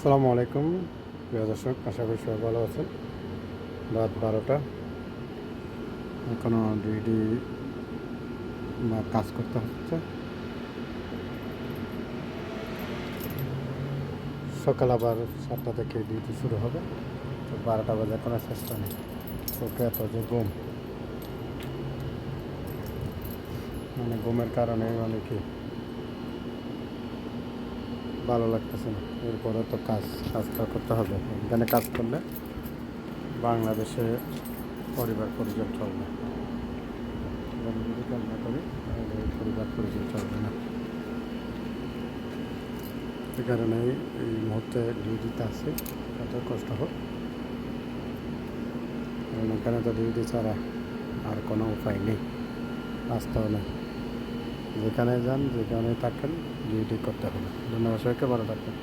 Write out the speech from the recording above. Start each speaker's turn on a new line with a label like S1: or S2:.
S1: আসসালামু আলাইকুম প্রিয় দর্শক, আশা করি সবাই ভালো আছেন। রাত 12টা, এখনও ডিউটি বা কাজ করতে হচ্ছে। সকাল আবার 7টা থেকে ডিউটি শুরু হবে, তো 12টা বাজে কোনো চেষ্টা নেই। চোখে এত যে ঘুম, মানে ঘুমের কারণে মানে কি ভালো লাগতেছে না। এরপরে তো কাজটা করতে হবে। এখানে কাজ করলে বাংলাদেশে পরিবার পরিজন চলবে। আমি যদি কাজ না করি তাহলে পরিবার পরিজন চলবে না। সে কারণেই এই মুহূর্তে ডিউটিতে আছি। এত কষ্ট হোক, কারণ এখানে তো ডিউটি ছাড়া আর কোনো উপায় নেই, রাস্তাও নেই। যেখানে যান, যেখানে থাকেন, ডিউটি করতে হবে। ধন্যবাদ সবাইকে, ভালো থাকবেন।